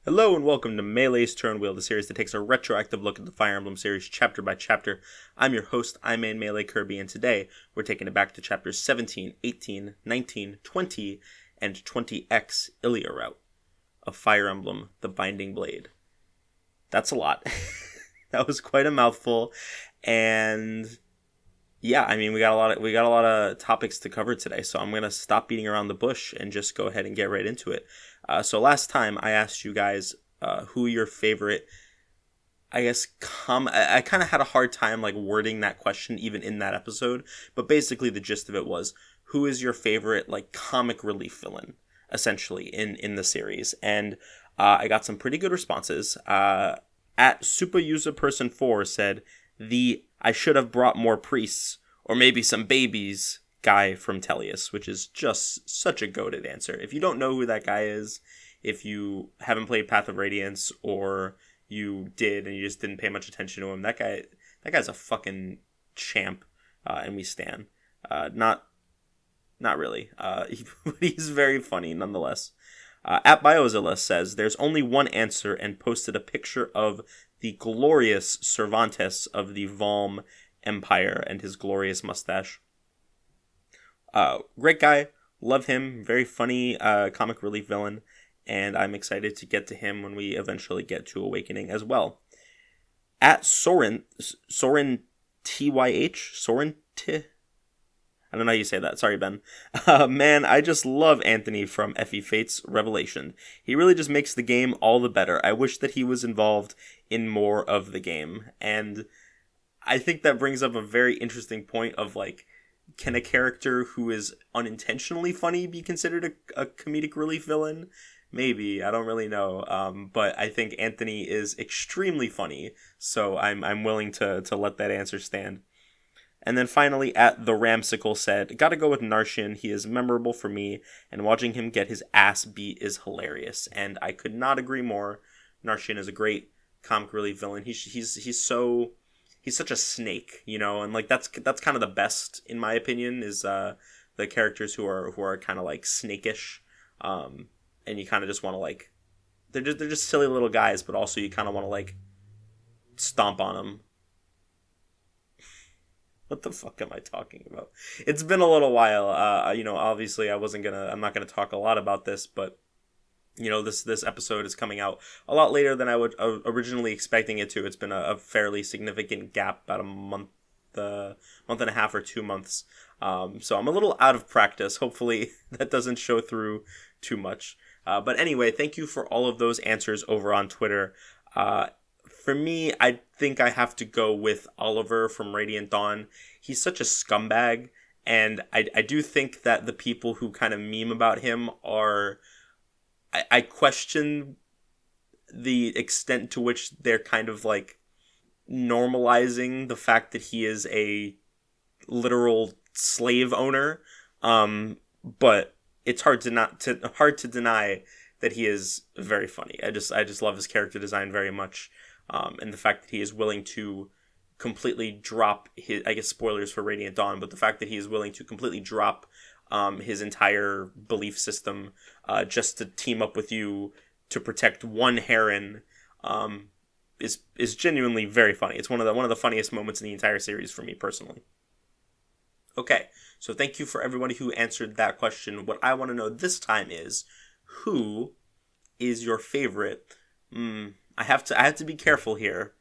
Hello and welcome to Melee's Turn Wheel, the series that takes a retroactive look at the Fire Emblem series chapter by chapter. I'm your host, I'm Melee Kirby, and today we're taking it back to chapters 17, 18, 19, 20, and 20X Ilia route of Fire Emblem, the Binding Blade. That's a lot. That was quite a mouthful, and yeah, I mean we got a lot of topics to cover today, so I'm gonna stop beating around the bush and just go ahead and get right into it. So last time I asked you guys who your favorite, I guess, I kind of had a hard time like wording that question even in that episode, but basically the gist of it was, who is your favorite like comic relief villain, essentially, in the series? And I got some pretty good responses. At SuperUserPerson4 said, I should have brought more priests, or maybe some babies guy from Tellius, which is just such a goated answer. If you don't know who that guy is, if you haven't played Path of Radiance, or you did and you just didn't pay much attention to him, that guy's a fucking champ, and we stan. Not really. He's very funny nonetheless. At Biozilla says, there's only one answer, and posted a picture of the glorious Cervantes of the Valm Empire and his glorious mustache. Great guy, love him, very funny comic relief villain, and I'm excited to get to him when we eventually get to Awakening as well. At Soren TYH, Soren T, I don't know how you say that, sorry Ben. Man, I just love Anthony from Effie Fate's Revelation. He really just makes the game all the better. I wish that he was involved in more of the game, and I think that brings up a very interesting point of like, can a character who is unintentionally funny be considered a comedic relief villain? Maybe, I don't really know. But I think Anthony is extremely funny, so I'm willing to let that answer stand. And then finally, at the Ramsicle said, gotta go with Narshian. He is memorable for me, and watching him get his ass beat is hilarious. And I could not agree more. Narshian is a great comic relief villain. He's such a snake, you know, and like that's kind of the best, in my opinion, is the characters who are kind of like snakish, and you kind of just want to like, they're just silly little guys, but also you kind of want to like stomp on them. What the fuck am I talking about? It's been a little while. Obviously I'm not gonna talk a lot about this, but you know, this episode is coming out a lot later than I would originally expecting it to. It's been a fairly significant gap, about a month and a half or 2 months. So I'm a little out of practice. Hopefully that doesn't show through too much. But anyway, thank you for all of those answers over on Twitter. For me, I think I have to go with Oliver from Radiant Dawn. He's such a scumbag, and I do think that the people who kind of meme about him are... I question the extent to which they're kind of like normalizing the fact that he is a literal slave owner. But it's hard to deny that he is very funny. I just love his character design very much. And the fact that he is willing to completely drop his, I guess spoilers for Radiant Dawn, but the fact that he is willing to completely drop his entire belief system just to team up with you to protect one Heron is genuinely very funny. It's one of the funniest moments in the entire series for me personally. Okay, so thank you for everybody who answered that question. What I want to know this time is, who is your favorite? I have to be careful here,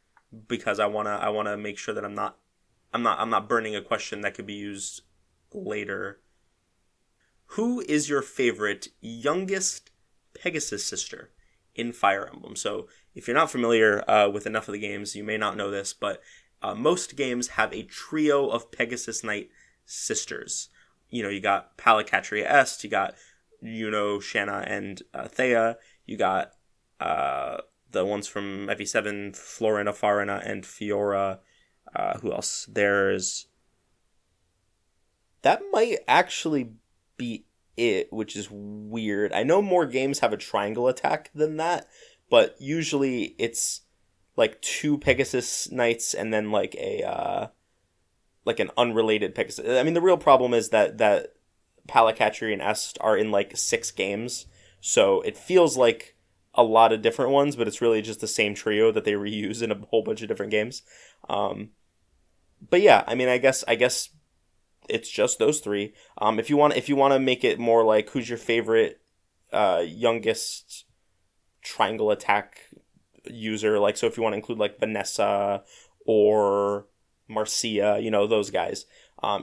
because I wanna make sure that I'm not burning a question that could be used later. Who is your favorite youngest Pegasus sister in Fire Emblem? So if you're not familiar with enough of the games, you may not know this, but most games have a trio of Pegasus Knight sisters. You know, you got Palacatria Est, you got Yuno, Shanna, and Thea. You got the ones from FE7, Florina, Farina, and Fiora. Who else? That might actually be it, which is weird. I know more games have a triangle attack than that, but usually it's like 2 Pegasus Knights and then like an unrelated Pegasus. I mean, the real problem is that Palacatria and Est are in like 6 games, so it feels like a lot of different ones, but it's really just the same trio that they reuse in a whole bunch of different games. But yeah, I mean, I guess it's just those three. If you want to make it more like who's your favorite youngest triangle attack user, like, so if you want to include like Vanessa or Marcia, those guys,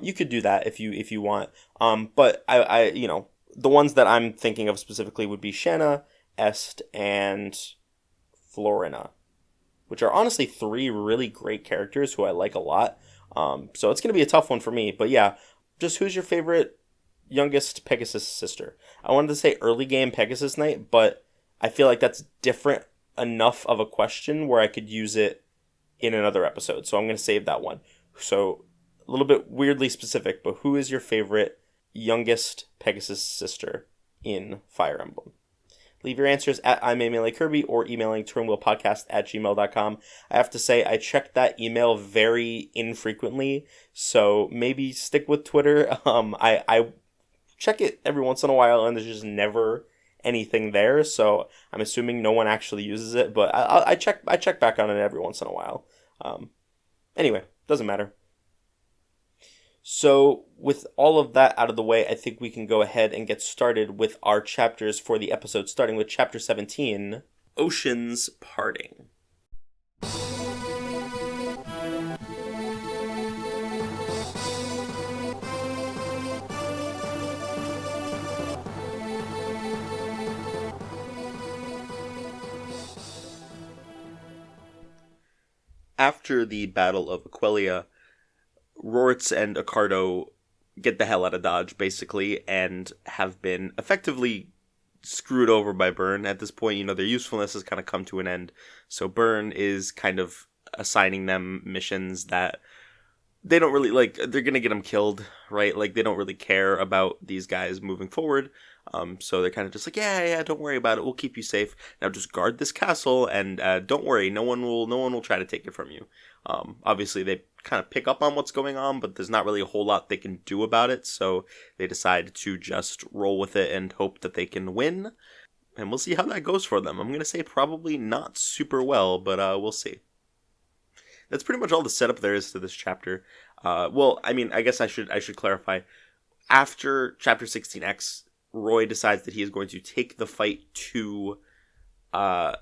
you could do that if you want. But I the ones that I'm thinking of specifically would be Shanna, Est, and Florina, which are honestly three really great characters who I like a lot. So it's going to be a tough one for me. But yeah, just who's your favorite youngest Pegasus sister? I wanted to say early game Pegasus Knight, but I feel like that's different enough of a question where I could use it in another episode. So I'm going to save that one. So a little bit weirdly specific, but who is your favorite youngest Pegasus sister in Fire Emblem? Leave your answers at I'm or emailing turnwheelpodcast@gmail.com. I have to say, I checked that email very infrequently, so maybe stick with Twitter. I check it every once in a while, and there's just never anything there, so I'm assuming no one actually uses it, but I check back on it every once in a while. Anyway, doesn't matter. So, with all of that out of the way, I think we can go ahead and get started with our chapters for the episode, starting with Chapter 17, Oceans Parting. After the Battle of Aquila, Rorts and Accardo get the hell out of Dodge, basically, and have been effectively screwed over by Byrne at this point. Their usefulness has kind of come to an end. So Byrne is kind of assigning them missions that they don't really, like, they're going to get them killed, right? Like, they don't really care about these guys moving forward. So they're kind of just like, yeah, don't worry about it. We'll keep you safe. Now just guard this castle, and don't worry, no one will try to take it from you. Obviously, they kind of pick up on what's going on, but there's not really a whole lot they can do about it. So they decide to just roll with it and hope that they can win. And we'll see how that goes for them. I'm going to say probably not super well, but we'll see. That's pretty much all the setup there is to this chapter. Well, I mean, I guess I should clarify. After Chapter 16X, Roy decides that he is going to take the fight to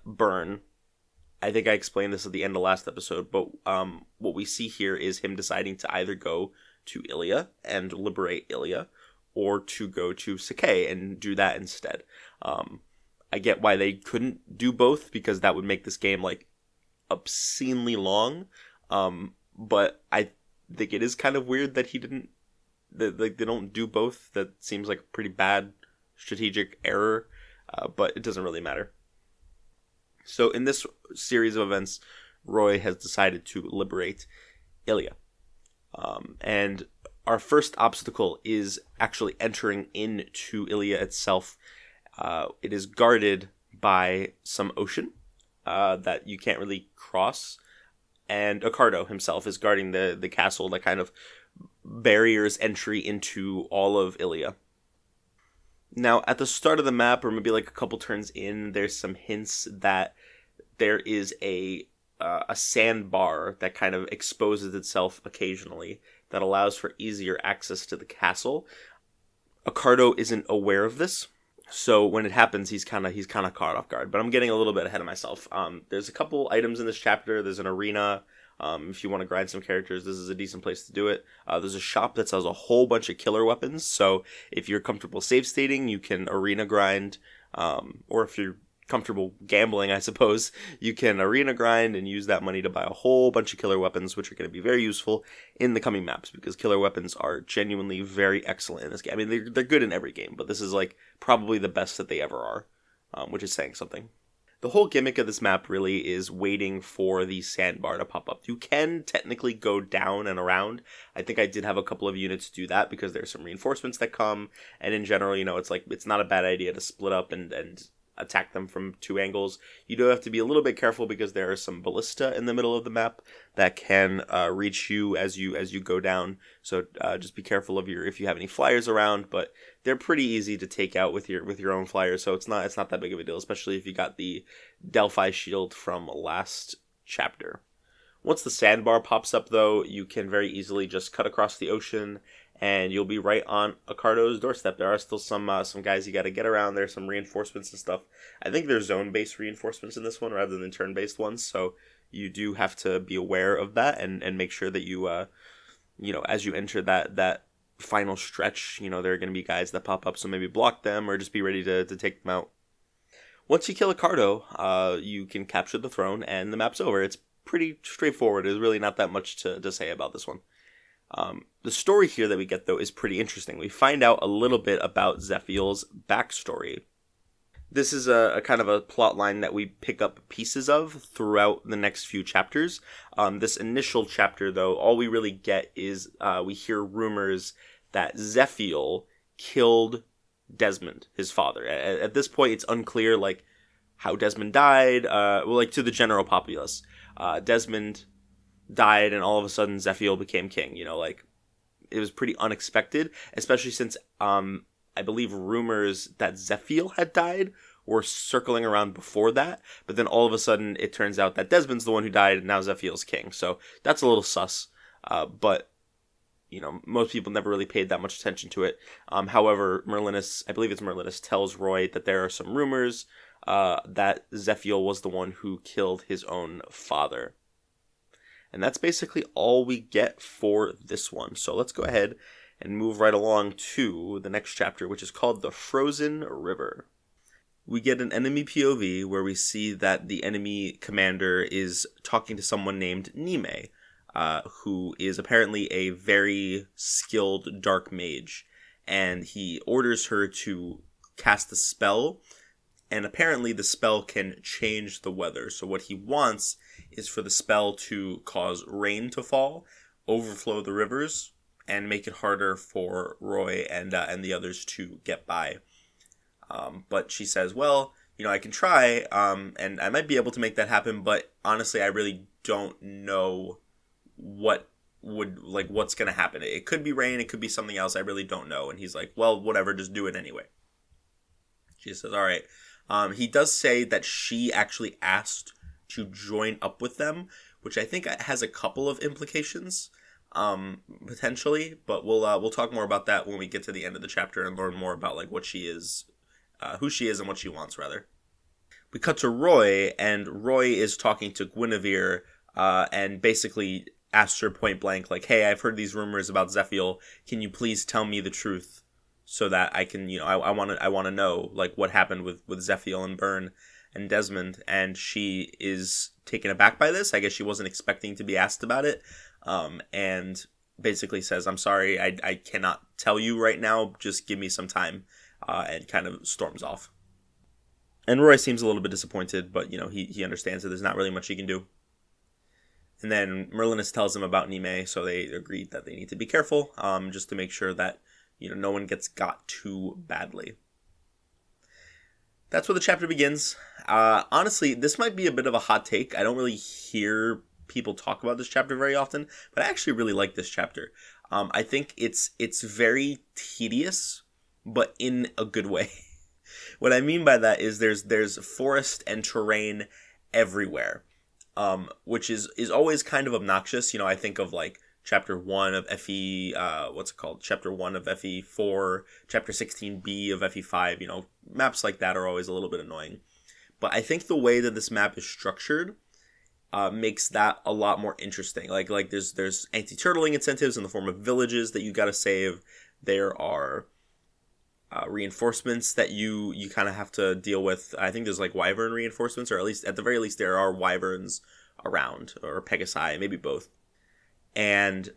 Byrne. I think I explained this at the end of last episode, but what we see here is him deciding to either go to Ilia and liberate Ilia, or to go to Sacae and do that instead. I get why they couldn't do both, because that would make this game, like, obscenely long, but I think it is kind of weird that they don't do both. That seems like a pretty bad strategic error, but it doesn't really matter. So in this series of events, Roy has decided to liberate Ilia. And our first obstacle is actually entering into Ilia itself. It is guarded by some ocean that you can't really cross. And Accardo himself is guarding the castle that kind of barriers entry into all of Ilia. Now, at the start of the map, or maybe like a couple turns in, there's some hints that there is a sandbar that kind of exposes itself occasionally that allows for easier access to the castle. Accardo isn't aware of this, so when it happens, he's kind of caught off guard. But I'm getting a little bit ahead of myself. There's a couple items in this chapter. There's an arena. If you want to grind some characters, this is a decent place to do it. There's a shop that sells a whole bunch of killer weapons, so if you're comfortable save stating, you can arena grind, or if you're comfortable gambling, I suppose, you can arena grind and use that money to buy a whole bunch of killer weapons, which are going to be very useful in the coming maps, because killer weapons are genuinely very excellent in this game. I mean, they're good in every game, but this is like probably the best that they ever are, which is saying something. The whole gimmick of this map really is waiting for the sandbar to pop up. You can technically go down and around. I think I did have a couple of units do that because there's some reinforcements that come, and in general, it's like, it's not a bad idea to split up and attack them from 2 angles. You do have to be a little bit careful because there are some ballista in the middle of the map that can reach you as you go down. So just be careful of if you have any flyers around, but they're pretty easy to take out with your own flyers. So it's not that big of a deal, especially if you got the Delphi shield from last chapter. Once the sandbar pops up, though, you can very easily just cut across the ocean, and you'll be right on Acardo's doorstep. There are still some guys you got to get around. There's some reinforcements and stuff. I think there's zone-based reinforcements in this one rather than turn-based ones, so you do have to be aware of that and make sure that you, as you enter that final stretch, there are going to be guys that pop up, so maybe block them or just be ready to take them out. Once you kill Acardo, you can capture the throne, and the map's over. It's pretty straightforward. There's really not that much to say about this one. The story here that we get, though, is pretty interesting. We find out a little bit about Zephiel's backstory. This is a kind of a plot line that we pick up pieces of throughout the next few chapters. This initial chapter, though, all we really get is we hear rumors that Zephiel killed Desmond, his father. At this point, it's unclear, how Desmond died, to the general populace. Desmond died, and all of a sudden Zephiel became king. It was pretty unexpected, especially since I believe rumors that Zephiel had died were circling around before that, but then all of a sudden it turns out that Desmond's the one who died, and now Zephiel's king. So that's a little sus, but most people never really paid that much attention to it. However, I believe it's Merlinus, tells Roy that there are some rumors that Zephiel was the one who killed his own father. And that's basically all we get for this one. So let's go ahead and move right along to the next chapter, which is called The Frozen River. We get an enemy POV where we see that the enemy commander is talking to someone named Nime, who is apparently a very skilled dark mage. And he orders her to cast a spell, and apparently the spell can change the weather. So what he wants is for the spell to cause rain to fall, overflow the rivers, and make it harder for Roy and the others to get by. But she says, well, I can try, and I might be able to make that happen, but honestly, I really don't know what's going to happen. It could be rain, it could be something else, I really don't know. And he's like, well, whatever, just do it anyway. She says, all right. He does say that she actually asked to join up with them, which I think has a couple of implications, potentially, but we'll talk more about that when we get to the end of the chapter and learn more about what she is, who she is and what she wants, rather. We cut to Roy, and Roy is talking to Guinevere, and basically asks her point blank, hey, I've heard these rumors about Zephiel, can you please tell me the truth? So that I can, I want to know, what happened with Zephiel and Byrne and Desmond. And she is taken aback by this. I guess she wasn't expecting to be asked about it. And basically says, I'm sorry, I cannot tell you right now. Just give me some time. And kind of storms off. And Roy seems a little bit disappointed, but, he understands that there's not really much he can do. And then Merlinus tells him about Nime, so they agreed that they need to be careful, just to make sure that no one gets got too badly. That's where the chapter begins. Honestly, this might be a bit of a hot take. I don't really hear people talk about this chapter very often, but I actually really like this chapter. I think it's very tedious, but in a good way. What I mean by that is there's forest and terrain everywhere, which is always kind of obnoxious. I think of Chapter 1 of FE, Chapter 1 of FE4, Chapter 16B of FE5, maps like that are always a little bit annoying. But I think the way that this map is structured makes that a lot more interesting. There's anti-turtling incentives in the form of villages that you gotta save. There are reinforcements that you kind of have to deal with. I think there's wyvern reinforcements, or at the very least there are wyverns around, or pegasi, maybe both. And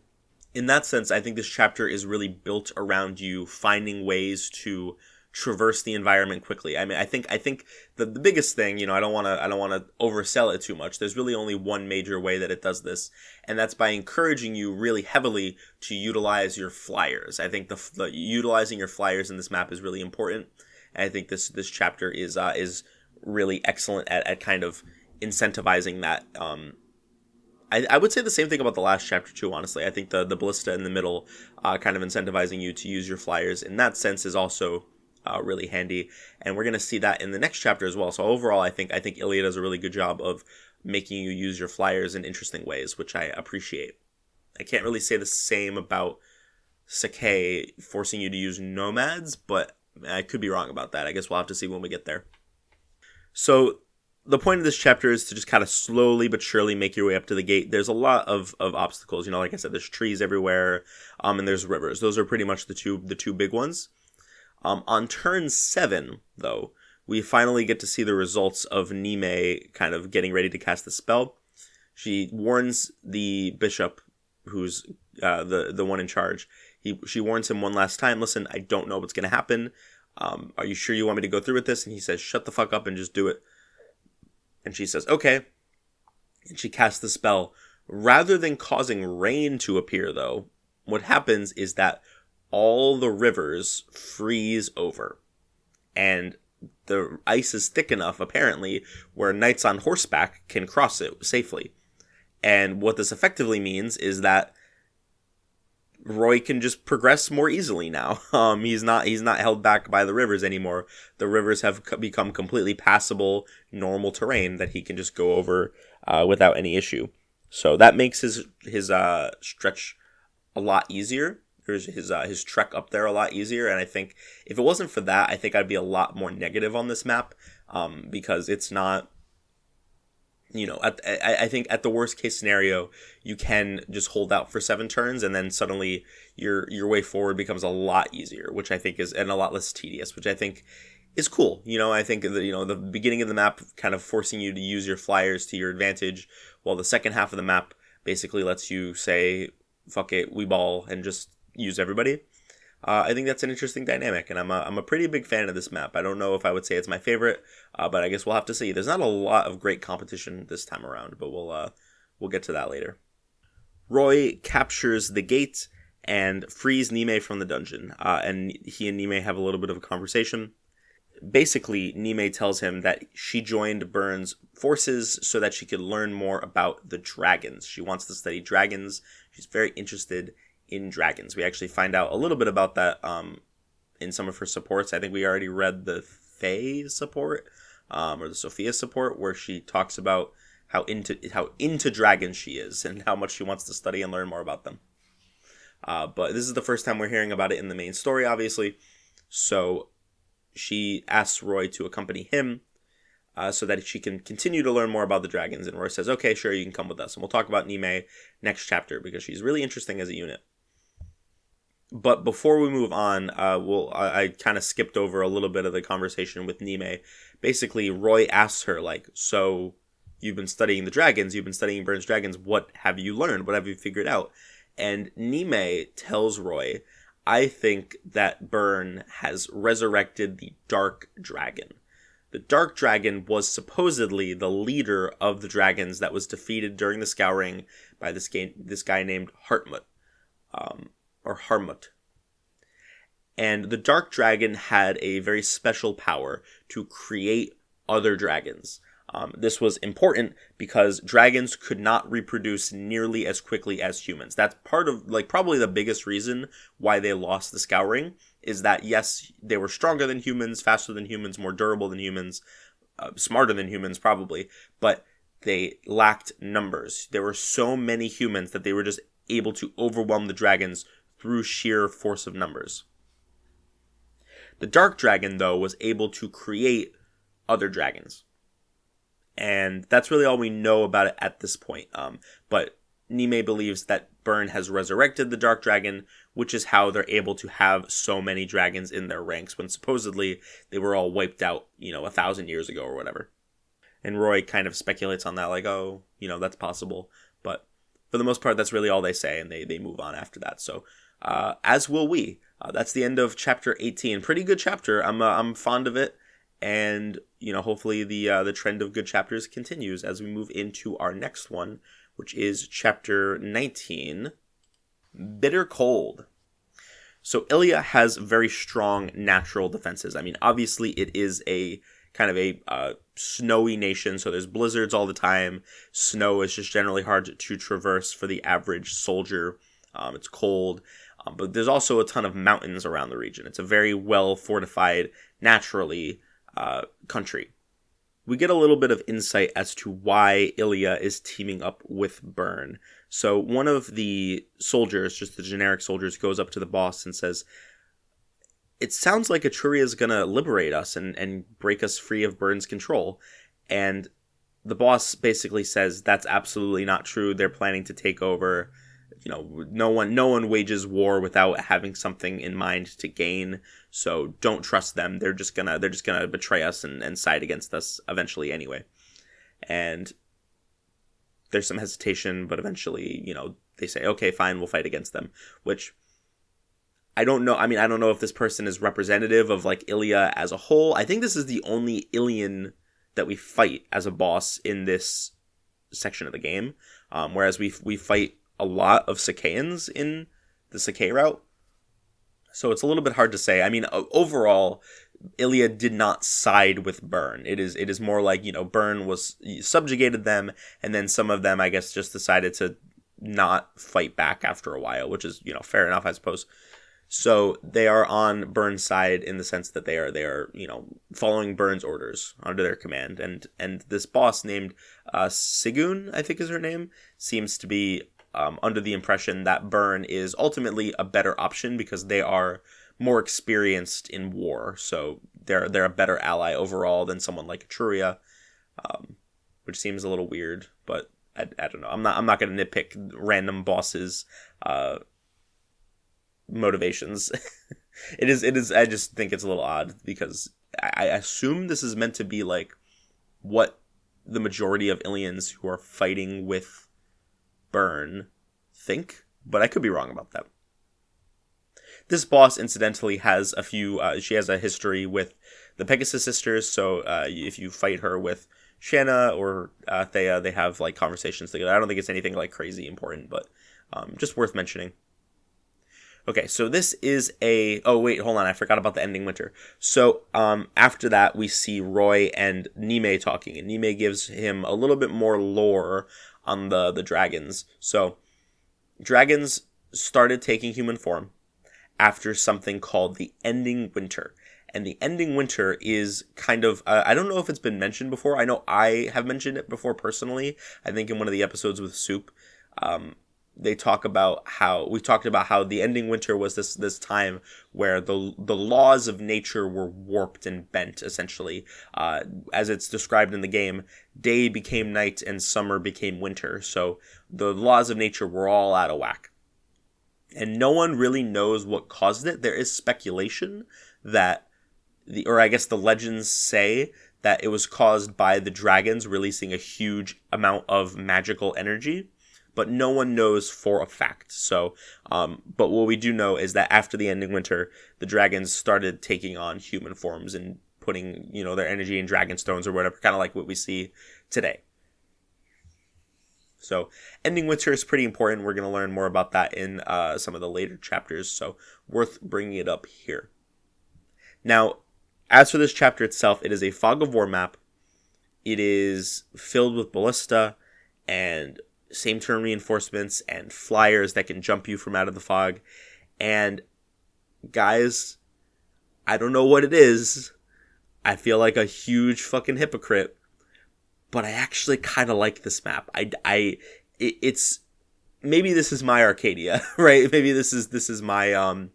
in that sense, I think this chapter is really built around you finding ways to traverse the environment quickly. I mean, I think the biggest thing, I don't want to oversell it too much. There's really only one major way that it does this, and that's by encouraging you really heavily to utilize your flyers. I think the utilizing your flyers in this map is really important. And I think this chapter is really excellent at kind of incentivizing that. I would say the same thing about the last chapter too, honestly. I think the ballista in the middle, kind of incentivizing you to use your flyers in that sense is also really handy. And we're going to see that in the next chapter as well. So overall, I think Ilia does a really good job of making you use your flyers in interesting ways, which I appreciate. I can't really say the same about Sacae forcing you to use nomads, but I could be wrong about that. I guess we'll have to see when we get there. So the point of this chapter is to just kind of slowly but surely make your way up to the gate. There's a lot of obstacles. Like I said, there's trees everywhere, and there's rivers. Those are pretty much the two big ones. On turn 7, though, we finally get to see the results of Nime kind of getting ready to cast the spell. She warns the bishop, who's the one in charge. She warns him one last time. Listen, I don't know what's going to happen. Are you sure you want me to go through with this? And he says, shut the fuck up and just do it. And she says, okay. And she casts the spell. Rather than causing rain to appear, though, what happens is that all the rivers freeze over. And the ice is thick enough, apparently, where knights on horseback can cross it safely. And what this effectively means is that Roy can just progress more easily now. He's not held back by the rivers anymore. The rivers have become completely passable, normal terrain that he can just go over without any issue. So that makes his stretch a lot easier. His trek up there a lot easier. And I think if it wasn't for that, I think I'd be a lot more negative on this map, because it's not. I think at the worst case scenario, you can just hold out for 7 turns, and then suddenly your way forward becomes a lot easier, which I think is, and a lot less tedious, which I think is cool. I think the beginning of the map kind of forcing you to use your flyers to your advantage, while the second half of the map basically lets you say, fuck it, we ball, and just use everybody. I think that's an interesting dynamic, and I'm a pretty big fan of this map. I don't know if I would say it's my favorite, but I guess we'll have to see. There's not a lot of great competition this time around, but we'll get to that later. Roy captures the gate and frees Nime from the dungeon, and he and Nime have a little bit of a conversation. Basically, Nime tells him that she joined Byrne's forces so that she could learn more about the dragons. She wants to study dragons. She's very interested in dragons. We actually find out a little bit about that in some of her supports. I think we already read the Fae support, or the Sophia support, where she talks about how into dragons she is and how much she wants to study and learn more about them. But this is the first time we're hearing about it in the main story, obviously. So she asks Roy to accompany him so that she can continue to learn more about the dragons. And Roy says, okay, sure, you can come with us. And we'll talk about Nime next chapter because she's really interesting as a unit. But before we move on, I kind of skipped over a little bit of the conversation with Nime. Basically, Roy asks her, so you've been studying the dragons, you've been studying Byrne's dragons, what have you learned? What have you figured out? And Nime tells Roy, I think that Byrne has resurrected the Dark Dragon. The Dark Dragon was supposedly the leader of the dragons that was defeated during the Scouring by this guy named Hartmut. Or Harmut. And the Dark Dragon had a very special power to create other dragons. This was important because dragons could not reproduce nearly as quickly as humans. That's part of, probably the biggest reason why they lost the Scouring, is that, yes, they were stronger than humans, faster than humans, more durable than humans, smarter than humans, probably, but they lacked numbers. There were so many humans that they were just able to overwhelm the dragons through sheer force of numbers. The Dark Dragon, though, was able to create other dragons. And that's really all we know about it at this point. But Nime believes that Byrne has resurrected the Dark Dragon, which is how they're able to have so many dragons in their ranks when supposedly they were all wiped out, 1,000 years ago or whatever. And Roy kind of speculates on that, that's possible. But for the most part, that's really all they say, and they move on after that. So, as will we. That's the end of chapter 18. Pretty good chapter. I'm fond of it, and hopefully the trend of good chapters continues as we move into our next one, which is chapter 19, Bitter Cold. So Ilia has very strong natural defenses. I mean, obviously it is a kind of a snowy nation, so there's blizzards all the time. Snow is just generally hard to traverse for the average soldier. It's cold, but there's also a ton of mountains around the region. It's a very well fortified, naturally country. We get a little bit of insight as to why Ilia is teaming up with Byrne. So one of the soldiers, just the generic soldiers, goes up to the boss and says, "It sounds like Etruria is going to liberate us and break us free of Byrne's control." And the boss basically says, "That's absolutely not true. They're planning to take over. No one wages war without having something in mind to gain. So don't trust them. They're just gonna betray us and side against us eventually anyway." And there's some hesitation, but eventually, they say, "Okay, fine, we'll fight against them." Which I don't know. I mean, I don't know if this person is representative of like Ilia as a whole. I think this is the only Ilian that we fight as a boss in this section of the game. Whereas we fight a lot of Sacaeans in the Sacae route. So it's a little bit hard to say. I mean, overall, Ilia did not side with Byrne. It is more like, Byrne subjugated them, and then some of them, I guess, just decided to not fight back after a while, which is, fair enough, I suppose. So they are on Byrne's side in the sense that they are following Byrne's orders under their command. And this boss named Sigun, I think is her name, seems to be under the impression that Byrne is ultimately a better option because they are more experienced in war. So they're a better ally overall than someone like Etruria, which seems a little weird, but I don't know. I'm not going to nitpick random bosses' motivations. It is. I just think it's a little odd because I assume this is meant to be like what the majority of Ilians who are fighting with Byrne think, but I could be wrong about that. This boss, incidentally, has a few. She has a history with the Pegasus sisters, so if you fight her with Shanna or Thea, they have like conversations together. I don't think it's anything like crazy important, but just worth mentioning. Okay, so this is oh wait, hold on, I forgot about the ending winter. So after that, we see Roy and Nime talking, and Nime gives him a little bit more lore on the dragons. So dragons started taking human form after something called the ending winter. And the ending winter is kind of, I don't know if it's been mentioned before. I know I have mentioned it before personally. I think in one of the episodes with Soup, we talked about how the ending winter was this time where the laws of nature were warped and bent, essentially. As it's described in the game, day became night and summer became winter. So the laws of nature were all out of whack. And no one really knows what caused it. There is speculation that the legends say that it was caused by the dragons releasing a huge amount of magical energy, but no one knows for a fact. So, but what we do know is that after the ending winter, the dragons started taking on human forms and putting, their energy in dragon stones or whatever, kind of like what we see today. So, ending winter is pretty important. We're going to learn more about that in some of the later chapters, so worth bringing it up here. Now, as for this chapter itself, it is a fog of war map. It is filled with ballista and same turn reinforcements and flyers that can jump you from out of the fog. And guys, I don't know what it is. I feel like a huge fucking hypocrite, but I actually kind of like this map. It's maybe this is my Arcadia, right? Maybe this is my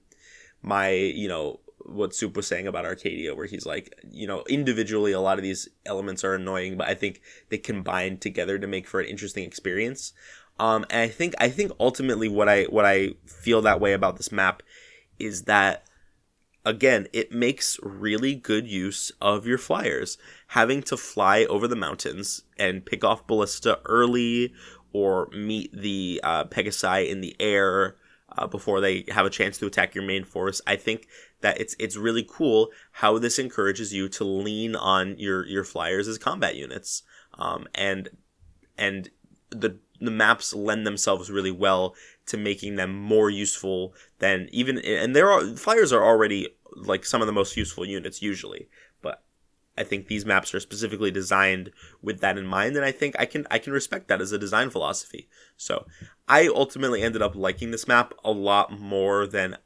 what Soup was saying about Arcadia, where he's like, individually a lot of these elements are annoying, but I think they combine together to make for an interesting experience. And I think ultimately what I feel that way about this map is that, again, it makes really good use of your flyers. Having to fly over the mountains and pick off ballista early or meet the Pegasi in the air before they have a chance to attack your main force. I think that it's really cool how this encourages you to lean on your flyers as combat units. And the maps lend themselves really well to making them more useful than even, and flyers are already like some of the most useful units usually, but I think these maps are specifically designed with that in mind, and I think I can respect that as a design philosophy. So I ultimately ended up liking this map a lot more than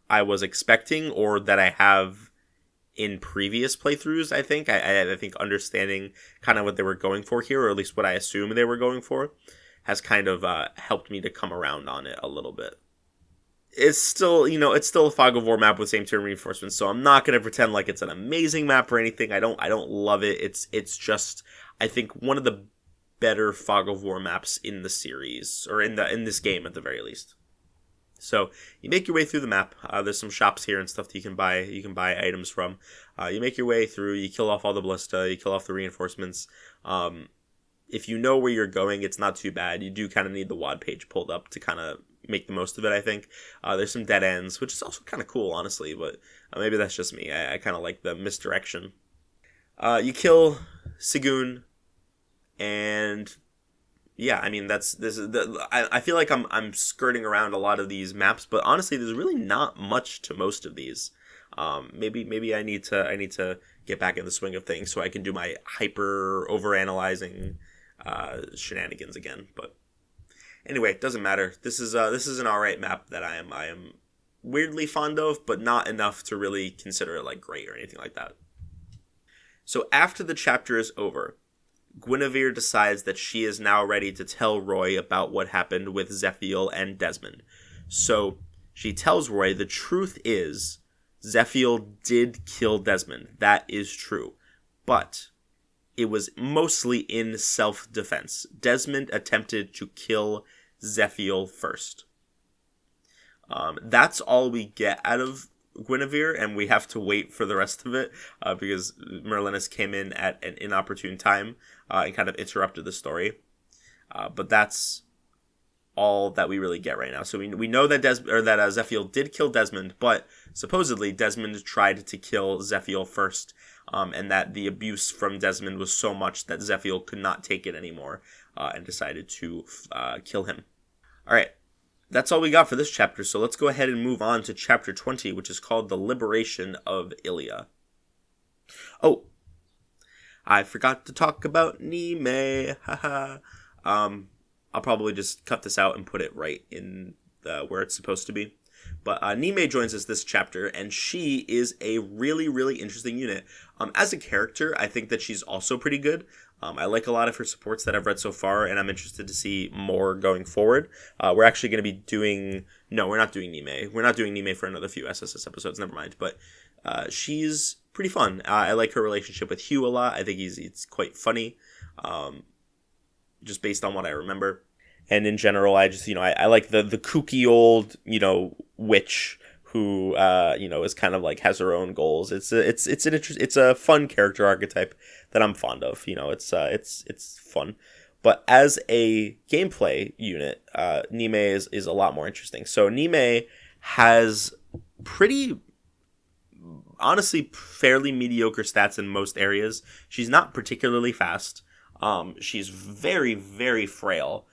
I was expecting, or that I have in previous playthroughs. I think I think understanding kind of what they were going for here, or at least what I assume they were going for, has kind of helped me to come around on it a little bit. It's still, it's still a Fog of War map with same tier reinforcements, so I'm not going to pretend like it's an amazing map or anything. I don't love it. It's just, I think, one of the better Fog of War maps in the series, or in this game at the very least. So you make your way through the map. There's some shops here and stuff that you can buy. You can buy items from. You make your way through. You kill off all the ballista. You kill off the reinforcements. If you know where you're going, it's not too bad. You do kind of need the WOD page pulled up to kind of make the most of it, I think. There's some dead ends, which is also kind of cool, honestly, but maybe that's just me. I kind of like the misdirection. You kill Sigun, and yeah, I mean, I feel like I'm skirting around a lot of these maps, but honestly, there's really not much to most of these. Maybe I need to get back in the swing of things so I can do my hyper overanalyzing shenanigans again. But anyway, it doesn't matter. This is an alright map that I am weirdly fond of, but not enough to really consider it like great or anything like that. So after the chapter is over, Guinevere decides that she is now ready to tell Roy about what happened with Zephiel and Desmond. So she tells Roy the truth is Zephiel did kill Desmond. That is true. But it was mostly in self-defense. Desmond attempted to kill Zephiel first. That's all we get out of Guinevere, and we have to wait for the rest of it because Merlinus came in at an inopportune time and kind of interrupted the story. But that's all that we really get right now. So we know that Zephiel did kill Desmond, but supposedly Desmond tried to kill Zephiel first, and that the abuse from Desmond was so much that Zephiel could not take it anymore and decided to kill him. All right. That's all we got for this chapter, so let's go ahead and move on to chapter 20, which is called The Liberation of Ilia. Oh, I forgot to talk about Nime, haha. I'll probably just cut this out and put it right in where it's supposed to be. But Nime joins us this chapter, and she is a really, really interesting unit. As a character, I think that she's also pretty good. I like a lot of her supports that I've read so far, and I'm interested to see more going forward. We're actually going to be doing... No, we're not doing Nime. We're not doing Nime for another few SSS episodes, never mind. But she's pretty fun. I like her relationship with Hugh a lot. I think it's quite funny, just based on what I remember. And in general, I just, I like the kooky old, witch who, is kind of like has her own goals. It's a fun character archetype that I'm fond of. It's fun. But as a gameplay unit, Nime is a lot more interesting. So Nime has honestly, fairly mediocre stats in most areas. She's not particularly fast. She's very, very frail.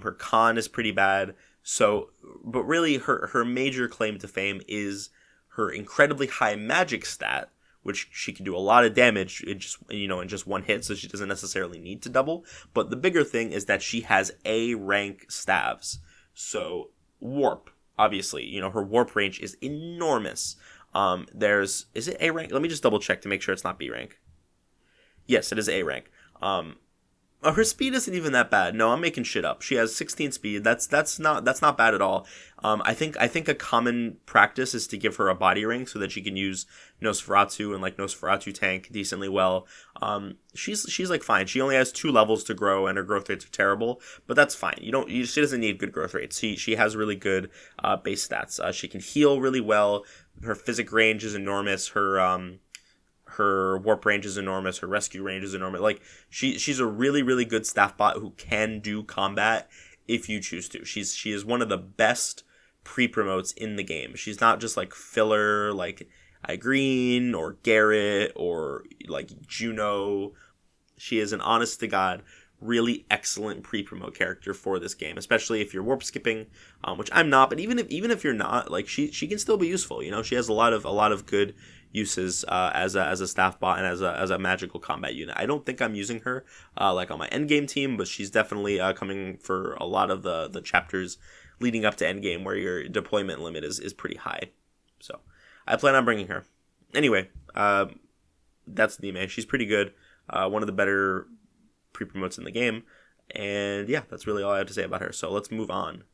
Her con is pretty bad. So, but really her major claim to fame is her incredibly high magic stat, which she can do a lot of damage in just one hit, so she doesn't necessarily need to double. But the bigger thing is that she has A rank staves. So warp, obviously, her warp range is enormous. Is it A rank? Let me just double check to make sure it's not B rank. Yes, it is A rank. Her speed isn't even that bad. No, I'm making shit up. She has 16 speed. That's not bad at all. I think a common practice is to give her a body ring so that she can use Nosferatu and like Nosferatu tank decently well. She's like fine. She only has 2 levels to grow and her growth rates are terrible, but that's fine. She doesn't need good growth rates. She has really good base stats. She can heal really well. Her physic range is enormous. Her warp range is enormous. Her rescue range is enormous. Like she's a really, really good staff bot who can do combat if you choose to. She is one of the best pre-promotes in the game. She's not just like filler like Igreen or Garrett or like Juno. She is an honest to God, really excellent pre-promote character for this game, especially if you're warp skipping, which I'm not. But even if you're not, like she can still be useful. She has a lot of good uses as a staff bot and as a magical combat unit. I don't think I'm using her like on my endgame team, but she's definitely coming for a lot of the chapters leading up to endgame where your deployment limit is pretty high. So I plan on bringing her. Anyway, that's Nime. She's pretty good. One of the better pre-promotes in the game. And yeah, that's really all I have to say about her. So let's move on.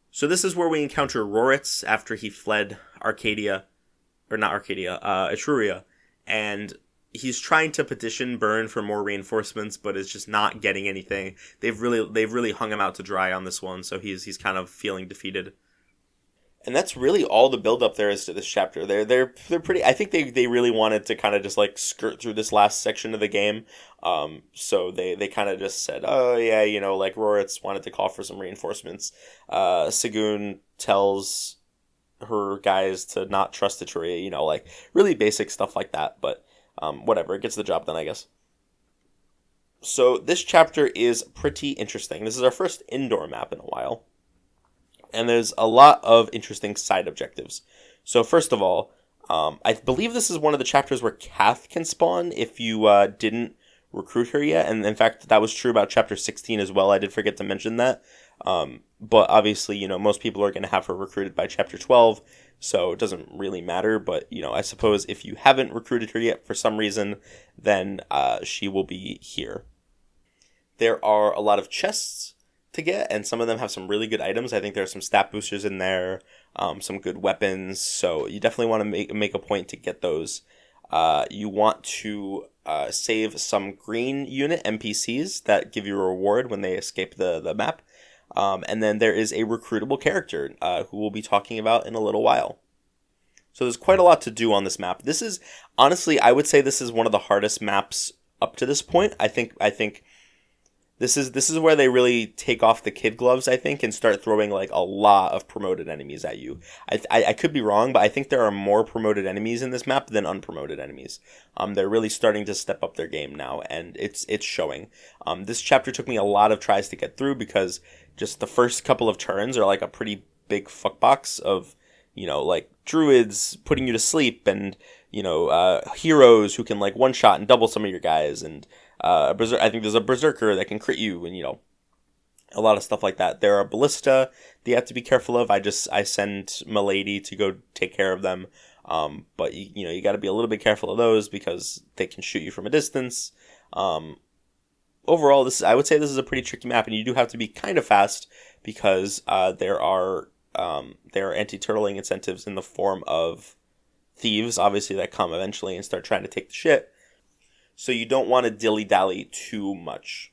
So this is where we encounter Roritz after he fled Etruria. And he's trying to petition Byrne for more reinforcements, but is just not getting anything. They've really hung him out to dry on this one, so he's kind of feeling defeated. And that's really all the build up there is to this chapter. They're pretty. I think they really wanted to kind of just like skirt through this last section of the game. So they kind of just said, oh yeah, like Roritz wanted to call for some reinforcements. Sagoon tells her guys to not trust Etruria. Like really basic stuff like that. But whatever, it gets the job done, I guess. So this chapter is pretty interesting. This is our first indoor map in a while. And there's a lot of interesting side objectives. So first of all, I believe this is one of the chapters where Kath can spawn if you didn't recruit her yet. And in fact, that was true about chapter 16 as well. I did forget to mention that. But obviously, most people are going to have her recruited by chapter 12. So it doesn't really matter. But, I suppose if you haven't recruited her yet for some reason, then she will be here. There are a lot of chests to get, and some of them have some really good items. I think there are some stat boosters in there, some good weapons, so you definitely want to make a point to get those. You want to save some green unit NPCs that give you a reward when they escape the map, and then there is a recruitable character who we'll be talking about in a little while. So there's quite a lot to do on this map. This is, honestly, I would say this is one of the hardest maps up to this point. I think This is where they really take off the kid gloves, I think, and start throwing like a lot of promoted enemies at you. I could be wrong, but I think there are more promoted enemies in this map than unpromoted enemies. They're really starting to step up their game now, and it's showing. This chapter took me a lot of tries to get through because just the first couple of turns are like a pretty big fuckbox of, like druids putting you to sleep and, heroes who can like one shot and double some of your guys, and I think there's a berserker that can crit you, and a lot of stuff like that. There are ballista that you have to be careful of. I send Milady to go take care of them, but you got to be a little bit careful of those because they can shoot you from a distance. Overall, I would say this is a pretty tricky map, and you do have to be kind of fast because there are anti-turtling incentives in the form of thieves, obviously, that come eventually and start trying to take the shit. So you don't want to dilly-dally too much.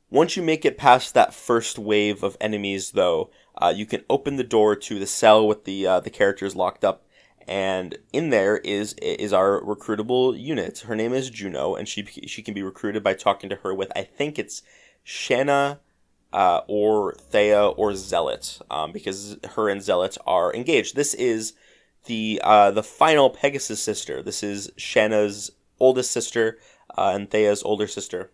Once you make it past that first wave of enemies, though, you can open the door to the cell with the characters locked up, and in there is our recruitable unit. Her name is Juno, and she can be recruited by talking to her with, I think it's Shanna, or Thea, or Zealot, because her and Zealot are engaged. This is the final Pegasus sister. This is Shanna's oldest sister and Thea's older sister.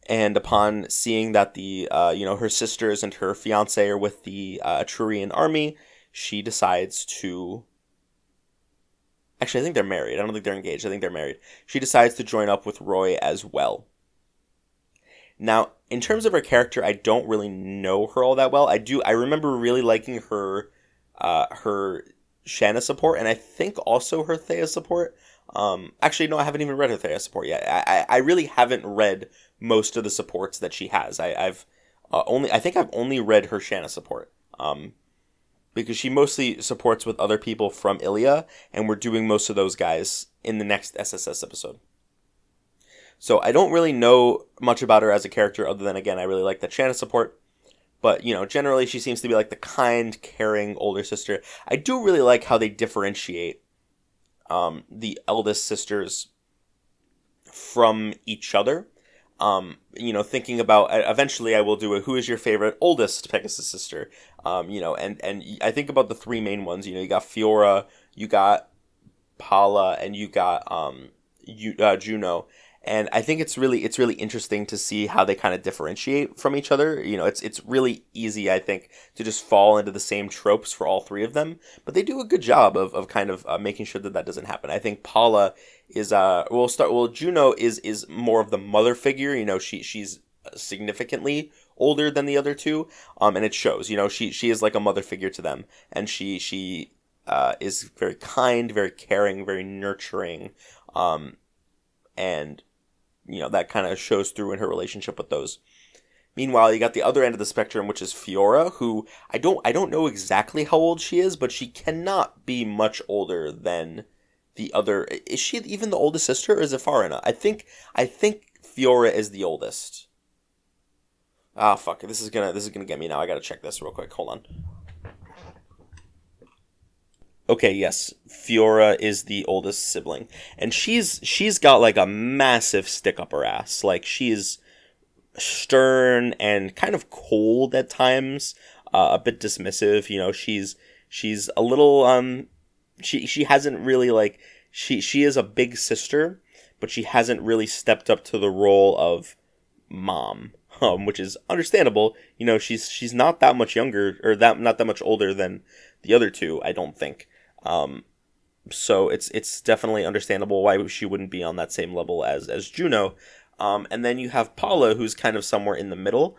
And upon seeing that her sisters and her fiance are with the Etrurian army, she decides to. Actually, I think they're married. I don't think they're engaged. I think they're married. She decides to join up with Roy as well. Now, in terms of her character, I don't really know her all that well. I remember really liking her Shanna support, and I think also her Thea support. Actually, no, I haven't even read her Thea support yet. I really haven't read most of the supports that she has. I've only read her Shanna support. Because she mostly supports with other people from Ilia, and we're doing most of those guys in the next SSS episode. So I don't really know much about her as a character, other than, again, I really like that Shanna support. But, generally she seems to be like the kind, caring older sister. I do really like how they differentiate the eldest sisters from each other. Thinking about, eventually I will do who is your favorite oldest Pegasus sister? And I think about the three main ones. You got Fiora, you got Paula, and you got Juno. And I think it's really interesting to see how they kind of differentiate from each other. It's really easy, I think, to just fall into the same tropes for all three of them, but they do a good job of kind of making sure that that doesn't happen. I think Paula is Juno is more of the mother figure. She's significantly older than the other two, and it shows. She is like a mother figure to them, and she is very kind, very caring, very nurturing, and that kind of shows through in her relationship with those. Meanwhile, you got the other end of the spectrum, which is Fiora, who I don't know exactly how old she is, but she cannot be much older than the other. Is she even the oldest sister, or is it Farina? I think Fiora is the oldest. Ah, fuck! This is gonna get me now. I gotta check this real quick. Hold on. Okay, yes, Fiora is the oldest sibling, and she's got like a massive stick up her ass. Like, she is stern and kind of cold at times, a bit dismissive. She's a little she hasn't really, like, she is a big sister, but she hasn't really stepped up to the role of mom, which is understandable. She's not that much younger, or not that much older than the other two, I don't think. So it's definitely understandable why she wouldn't be on that same level as Juno. And then you have Paula, who's kind of somewhere in the middle,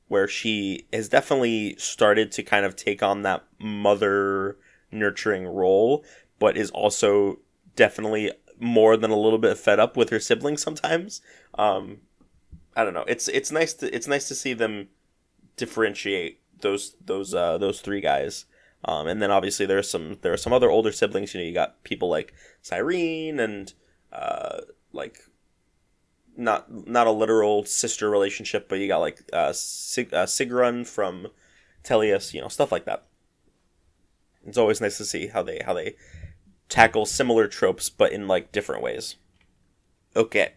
where she has definitely started to kind of take on that mother nurturing role, but is also definitely more than a little bit fed up with her siblings sometimes. I don't know. It's nice to see them differentiate those three guys. And then obviously there are some other older siblings. You got people like Cyrene and like not a literal sister relationship, but you got like Sigrun from Teleus, stuff like that. It's always nice to see how they tackle similar tropes, but in like different ways. Okay.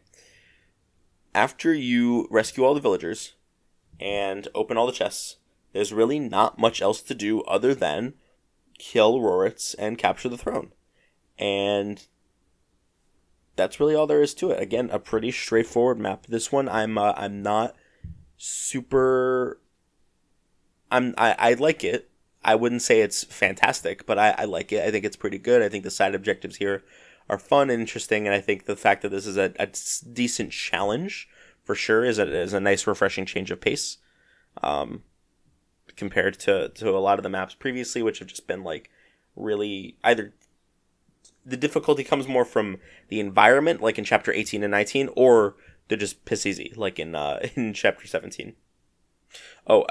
After you rescue all the villagers and open all the chests, there's really not much else to do other than kill Roritz and capture the throne. And that's really all there is to it. Again, a pretty straightforward map. This one, I'm not super. I like it. I wouldn't say it's fantastic, but I like it. I think it's pretty good. I think the side objectives here are fun and interesting, and I think the fact that this is a decent challenge for sure is a nice, refreshing change of pace. Compared to a lot of the maps previously, which have just been like really either the difficulty comes more from the environment, like in chapter 18 and 19, or they're just piss easy, like in chapter 17. Oh,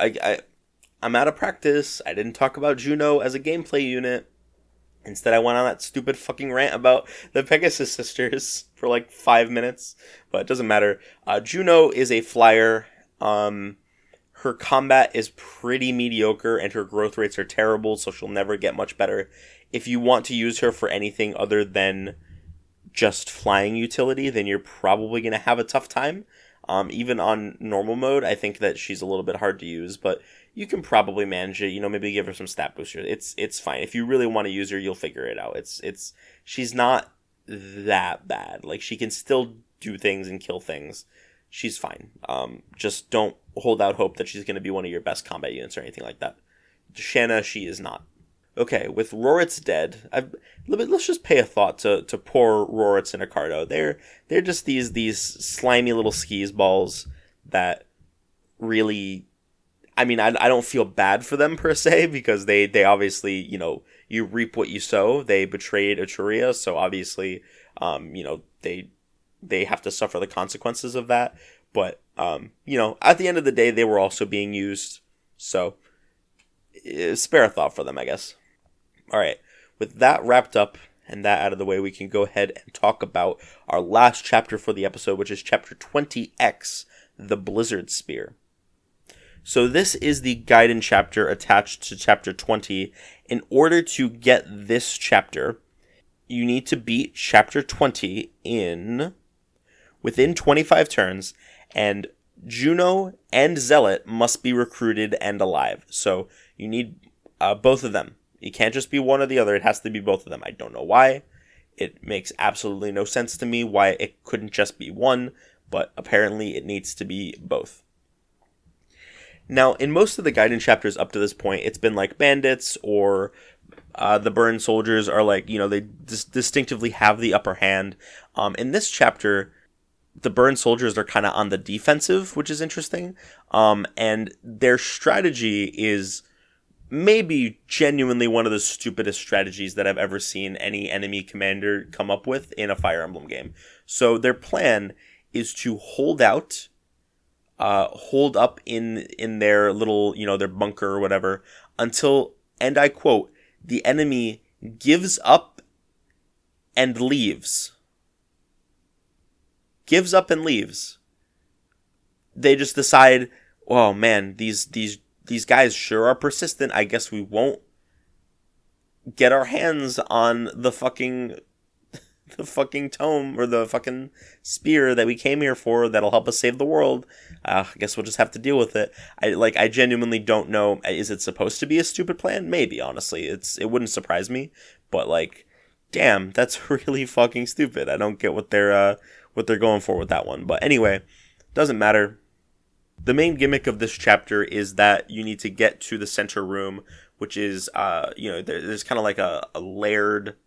I'm out of practice. I didn't talk about Juno as a gameplay unit. Instead, I went on that stupid fucking rant about the Pegasus sisters for like 5 minutes, but it doesn't matter. Juno is a flyer. Her combat is pretty mediocre, and her growth rates are terrible, so she'll never get much better. If you want to use her for anything other than just flying utility, then you're probably going to have a tough time. Even on normal mode, I think that she's a little bit hard to use, but you can probably manage it. Maybe give her some stat boosters. It's fine. If you really want to use her, you'll figure it out. She's not that bad. Like, she can still do things and kill things. She's fine. Just don't hold out hope that she's going to be one of your best combat units or anything like that. Shanna, she is not. Okay, with Roritz dead, let's just pay a thought to poor Roritz and Ricardo. They're just these slimy little skis balls that really, I mean, I don't feel bad for them per se, because they obviously, you reap what you sow. They betrayed Etruria, so obviously, they have to suffer the consequences of that. But, at the end of the day, they were also being used. So, spare a thought for them, I guess. All right. With that wrapped up and that out of the way, we can go ahead and talk about our last chapter for the episode, which is chapter 20X, the Blizzard Spear. So this is the Gaiden chapter attached to chapter 20. In order to get this chapter, you need to beat chapter 20 within 25 turns, and Juno and Zealot must be recruited and alive. So you need both of them. You can't just be one or the other. It has to be both of them. I don't know why. It makes absolutely no sense to me why it couldn't just be one, but apparently it needs to be both. Now, in most of the Gaiden chapters up to this point, it's been like bandits or the Burn soldiers are like, they distinctively have the upper hand. In this chapter, the Burn soldiers are kind of on the defensive, which is interesting. And their strategy is maybe genuinely one of the stupidest strategies that I've ever seen any enemy commander come up with in a Fire Emblem game. So their plan is to hold up in their little, their bunker or whatever, until, and I quote, the enemy gives up and leaves. Gives up and leaves. They just decide, oh man, these guys sure are persistent. I guess we won't get our hands on the fucking tome or the fucking spear that we came here for that'll help us save the world. I guess we'll just have to deal with it. I genuinely don't know. Is it supposed to be a stupid plan? Maybe, honestly. It wouldn't surprise me, but damn, that's really fucking stupid. I don't get what they're going for with that one. But anyway, doesn't matter. The main gimmick of this chapter is that you need to get to the center room, which is, there's kind of like a layered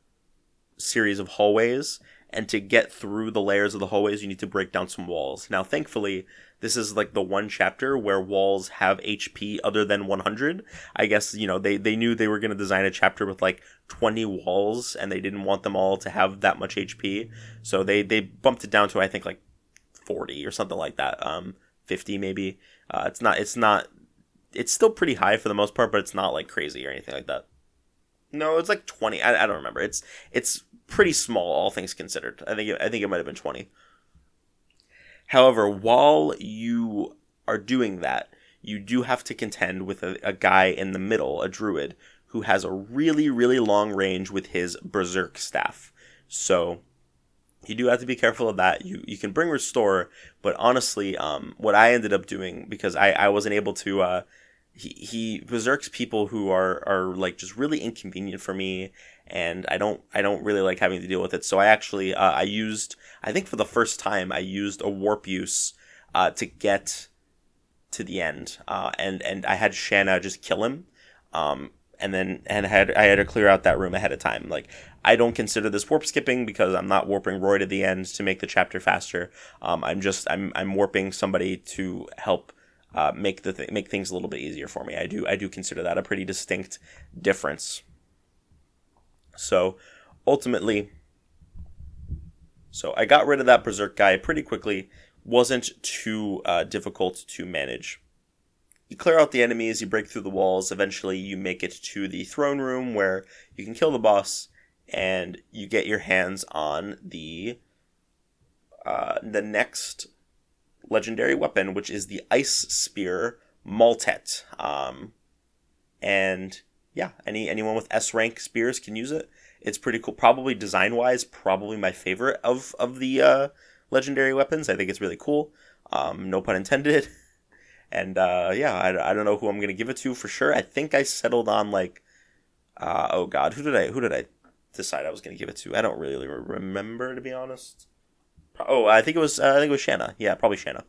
series of hallways, and to get through the layers of the hallways, you need to break down some walls. Now, thankfully, this is like the one chapter where walls have HP other than 100. I guess, they knew they were going to design a chapter with 20 walls, and they didn't want them all to have that much HP. So they bumped it down to, I think, 40 or something like that. 50 maybe. It's still pretty high for the most part, but it's not crazy or anything like that. No, it's 20. I don't remember. It's pretty small, all things considered. I think it might have been 20. However, while you are doing that, you do have to contend with a guy in the middle, a druid, who has a really, really long range with his berserk staff. So you do have to be careful of that. You can bring restore, but honestly, what I ended up doing, because I wasn't able to, he berserks people who are just really inconvenient for me, and I don't really like having to deal with it. So I actually I think for the first time I used a warp use to get to the end, and I had Shanna just kill him, and I had to clear out that room ahead of time. I don't consider this warp skipping because I'm not warping Roy to the end to make the chapter faster. I'm warping somebody to help make things a little bit easier for me. I do consider that a pretty distinct difference. So ultimately, I got rid of that berserk guy pretty quickly. Wasn't too difficult to manage. You clear out the enemies, you break through the walls. Eventually, you make it to the throne room where you can kill the boss, and you get your hands on the next legendary weapon, which is the ice spear Maltet. And yeah, anyone with S rank spears can use it. It's pretty cool. Probably design wise, probably my favorite of the legendary weapons. I think it's really cool. No pun intended. And yeah, I don't know who I'm gonna give it to for sure. I think I settled on oh god, who did I decide I was gonna give it to? I don't really remember, to be honest. Oh, I think it was Shanna. Yeah, probably Shanna.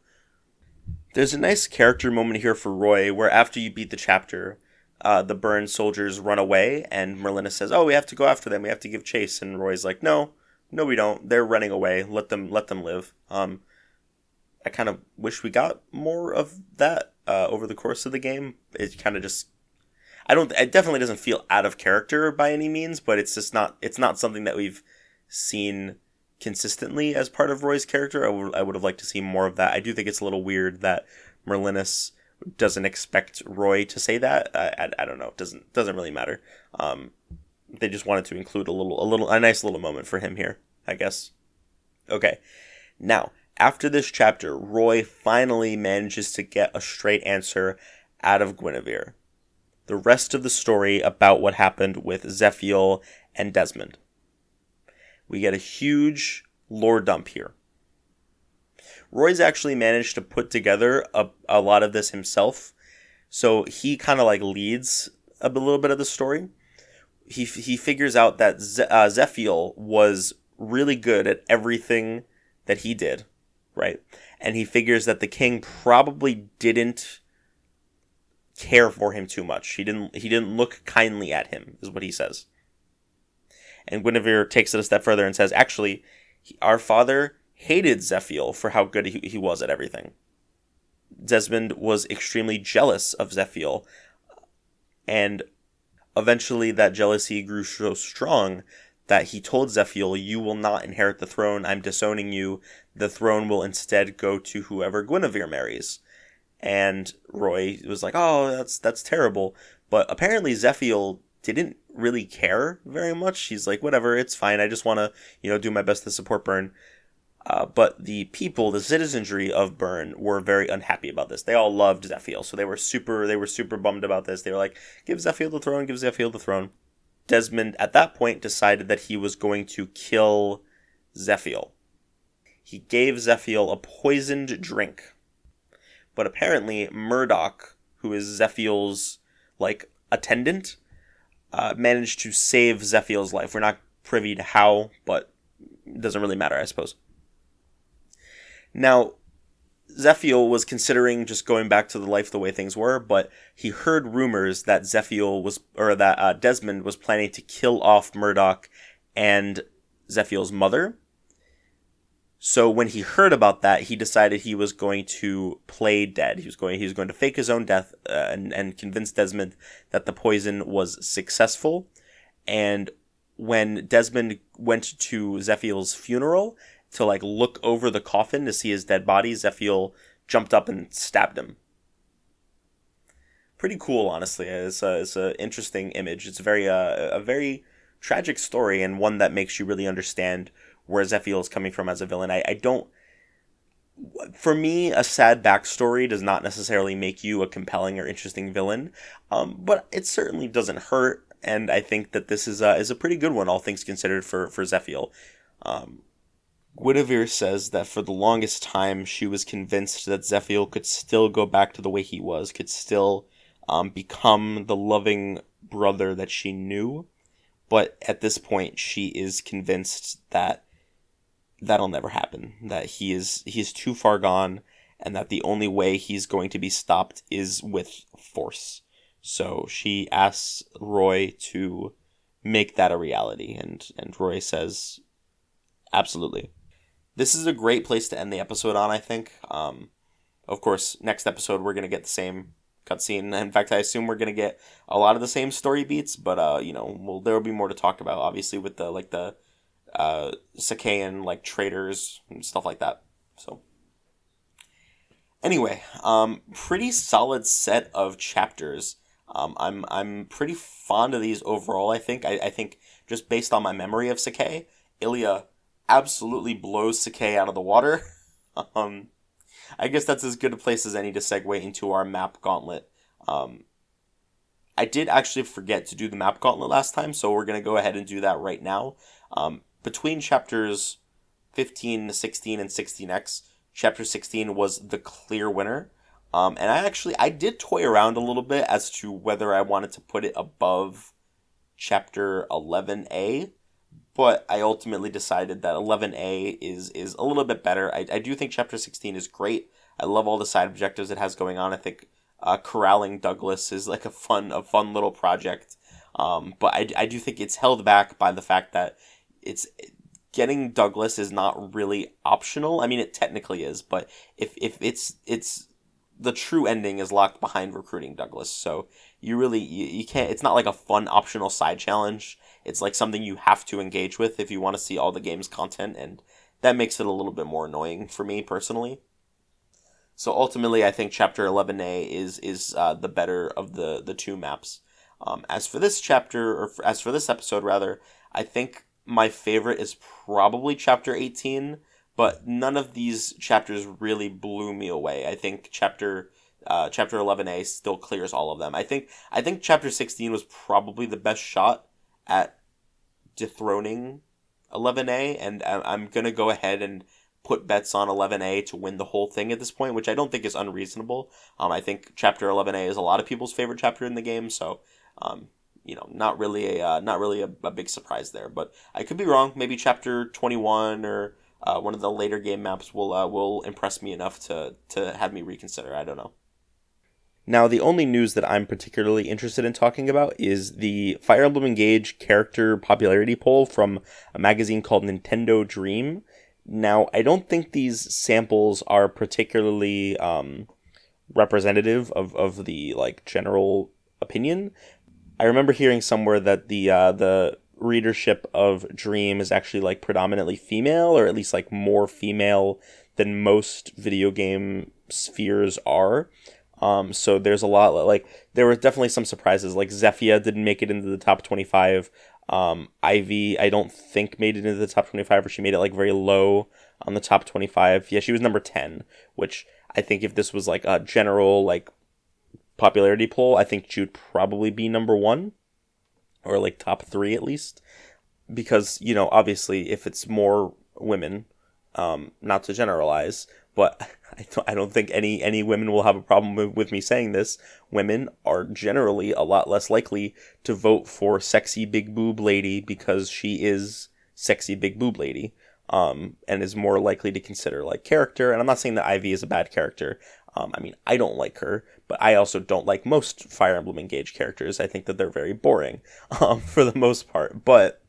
There's a nice character moment here for Roy, where after you beat the chapter, the Burn soldiers run away, and Merlina says, "Oh, we have to go after them. We have to give chase." And Roy's like, "No, we don't. They're running away. Let them live." I kind of wish we got more of that over the course of the game. It kind of just, it definitely doesn't feel out of character by any means, but it's just not. It's not something that we've seen consistently as part of Roy's character. I would have liked to see more of that. I do think it's a little weird that Merlinus doesn't expect Roy to say that. I don't know. It doesn't really matter. They just wanted to include a nice little moment for him here, I guess. Okay. Now, after this chapter, Roy finally manages to get a straight answer out of Guinevere. The rest of the story about what happened with Zephiel and Desmond. We get a huge lore dump here. Roy's actually managed to put together a lot of this himself, so he kind of leads a little bit of the story. he figures out that Zephiel was really good at everything that he did, right? And he figures that the king probably didn't care for him too much. He didn't look kindly at him, is what he says. And Guinevere takes it a step further and says, actually, our father hated Zephiel for how good he was at everything. Desmond was extremely jealous of Zephiel, and eventually that jealousy grew so strong that he told Zephiel, you will not inherit the throne, I'm disowning you, the throne will instead go to whoever Guinevere marries. And Roy was like, oh, that's terrible. But apparently Zephiel didn't really care very much. He's like, whatever, it's fine, I just want to, do my best to support Bern. But the people, the citizenry of Bern, were very unhappy about this. They all loved Zephiel, so they were super bummed about this. They were like, give Zephiel the throne, give Zephiel the throne. Desmond, at that point, decided that he was going to kill Zephiel. He gave Zephiel a poisoned drink. But apparently, Murdoch, who is Zephiel's, attendant, managed to save Zephiel's life. We're not privy to how, but it doesn't really matter, I suppose. Now, Zephiel was considering just going back to the life the way things were, but he heard rumors that Desmond was planning to kill off Murdoch and Zephiel's mother. So when he heard about that, he decided he was going to play dead. He was going to fake his own death and convince Desmond that the poison was successful. And when Desmond went to Zephiel's funeral to look over the coffin to see his dead body, Zephiel jumped up and stabbed him. Pretty cool, honestly. It's an interesting image. It's a very tragic story, and one that makes you really understand where Zephiel is coming from as a villain. For me, a sad backstory does not necessarily make you a compelling or interesting villain, but it certainly doesn't hurt, and I think that this is a pretty good one, all things considered, for Zephiel. Guinevere says that for the longest time she was convinced that Zephiel could still go back to the way he was, could still become the loving brother that she knew, but at this point she is convinced that that'll never happen, that he's too far gone, and that the only way he's going to be stopped is with force. So she asks Roy to make that a reality, and Roy says, absolutely. This is a great place to end the episode on, I think. Of course, next episode we're going to get the same cutscene. In fact, I assume we're going to get a lot of the same story beats, but, there will be more to talk about, obviously, with the Sacaean, traders and stuff like that. So, anyway, pretty solid set of chapters. I'm pretty fond of these overall, I think. I think, just based on my memory of Sacae, Ilia absolutely blows Sacae out of the water. I guess that's as good a place as any to segue into our map gauntlet. I did actually forget to do the map gauntlet last time, so we're going to go ahead and do that right now. Between chapters 15, 16, and 16X, chapter 16 was the clear winner. And I did toy around a little bit as to whether I wanted to put it above chapter 11A, but I ultimately decided that 11A is a little bit better. I do think chapter 16 is great. I love all the side objectives it has going on. I think corralling Douglas is a fun little project. But I do think it's held back by the fact that getting Douglas is not really optional. I mean, it technically is, but if it's the true ending is locked behind recruiting Douglas. So you can't, it's not like a fun optional side challenge. It's something you have to engage with if you want to see all the game's content, and that makes it a little bit more annoying for me personally. So ultimately, I think chapter 11A is the better of the two maps. As for this episode rather, I think my favorite is probably chapter 18, but none of these chapters really blew me away. I think chapter 11A still clears all of them. I think chapter 16 was probably the best shot at dethroning 11A, and I'm going to go ahead and put bets on 11A to win the whole thing at this point, which I don't think is unreasonable. I think chapter 11A is a lot of people's favorite chapter in the game, so not really a big surprise there. But I could be wrong. Maybe chapter 21 or one of the later game maps will impress me enough to have me reconsider. I don't know. Now, the only news that I'm particularly interested in talking about is the Fire Emblem Engage character popularity poll from a magazine called Nintendo Dream. Now, I don't think these samples are particularly representative of the like general opinion. I remember hearing somewhere that the readership of Dream is actually like predominantly female, or at least like more female than most video game spheres are. So there's a lot, like, there were definitely some surprises, like Zephiel didn't make it into the top 25. Ivy, I don't think made it into the top 25, or she made it like very low on the top 25. Yeah, she was number 10, which I think if this was like a general like popularity poll, I think she would probably be number 1, or like top 3 at least, because, obviously if it's more women, not to generalize, but I don't think any women will have a problem with me saying this. Women are generally a lot less likely to vote for sexy big boob lady because she is sexy big boob lady, and is more likely to consider like character. And I'm not saying that Ivy is a bad character. I don't like her, but I also don't like most Fire Emblem Engage characters. I think that they're very boring, for the most part. But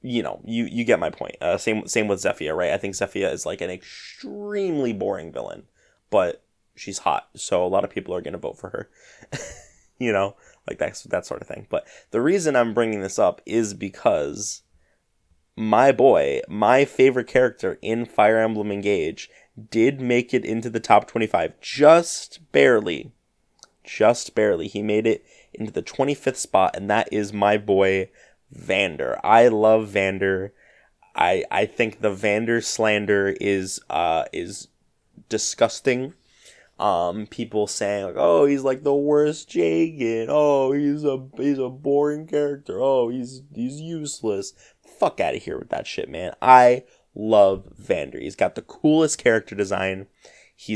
you get my point. Same with Zephiel, right? I think Zephiel is like an extremely boring villain, but she's hot, so a lot of people are going to vote for her. Like that sort of thing. But the reason I'm bringing this up is because my favorite character in Fire Emblem Engage did make it into the top 25, just barely. Just barely. He made it into the 25th spot, and that is my boy Vander. I love Vander. I think the Vander slander is disgusting. People saying like, oh, he's like the worst Jagan. Oh, he's a boring character. Oh, he's useless. Fuck out of here with that shit, man. I love Vander. He's got the coolest character design. He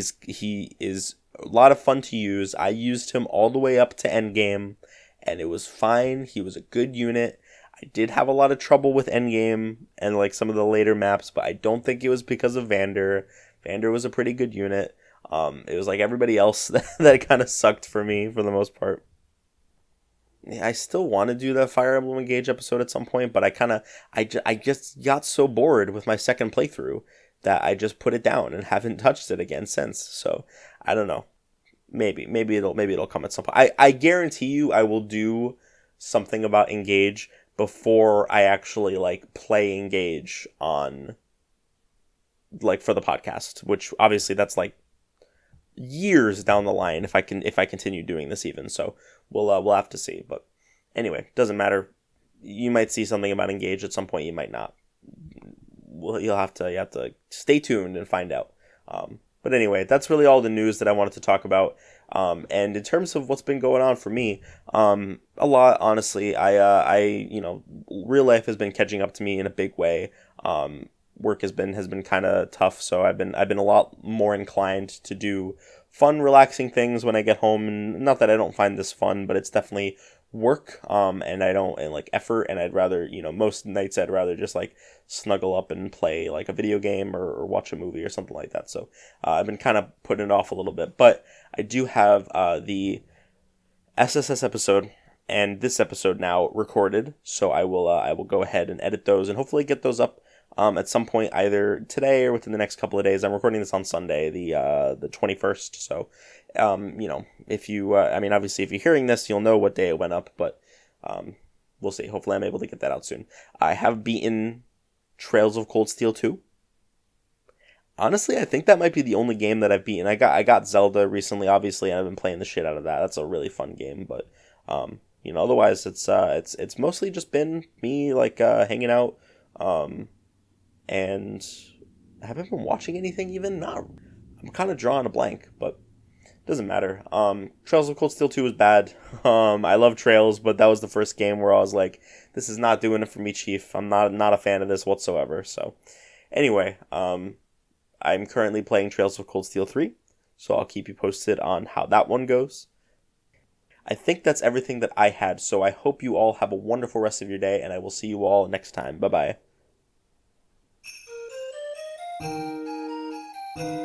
is a lot of fun to use. I used him all the way up to endgame, and it was fine. He was a good unit. I did have a lot of trouble with endgame and like some of the later maps, but I don't think it was because of Vander. Vander was a pretty good unit. It was like everybody else that kind of sucked for me for the most part. Yeah, I still want to do the Fire Emblem Engage episode at some point, but I just got so bored with my second playthrough that I just put it down and haven't touched it again since. So I don't know. Maybe it'll come at some point. I guarantee you I will do something about Engage before I actually like play Engage on like for the podcast, which obviously that's like years down the line if I continue doing this even. So we'll have to see. But anyway, doesn't matter. You might see something about Engage at some point. You might not. Well, you have to stay tuned and find out. But anyway, that's really all the news that I wanted to talk about. And in terms of what's been going on for me, a lot, honestly. I real life has been catching up to me in a big way. Work has been kind of tough, so I've been a lot more inclined to do fun, relaxing things when I get home. And not that I don't find this fun, but it's definitely work, and like effort, and I'd rather, most nights I'd rather just like snuggle up and play like a video game or watch a movie or something like that. So I've been kind of putting it off a little bit, but I do have the SSS episode and this episode now recorded, so I will go ahead and edit those and hopefully get those up at some point either today or within the next couple of days. I'm recording this on Sunday, the 21st. So, if you, obviously if you're hearing this, you'll know what day it went up, but we'll see. Hopefully I'm able to get that out soon. I have beaten Trails of Cold Steel 2. Honestly, I think that might be the only game that I've beaten. I got Zelda recently, obviously, and I've been playing the shit out of that. That's a really fun game, but otherwise it's mostly just been me like hanging out, and I haven't been watching anything even. Not, I'm kind of drawing a blank, but it doesn't matter. Trails of Cold Steel 2 was bad. I love Trails, but that was the first game where I was like, this is not doing it for me, Chief. I'm not a fan of this whatsoever. So anyway, I'm currently playing Trails of Cold Steel 3, so I'll keep you posted on how that one goes. I think that's everything that I had. So I hope you all have a wonderful rest of your day, and I will see you all next time. Bye bye.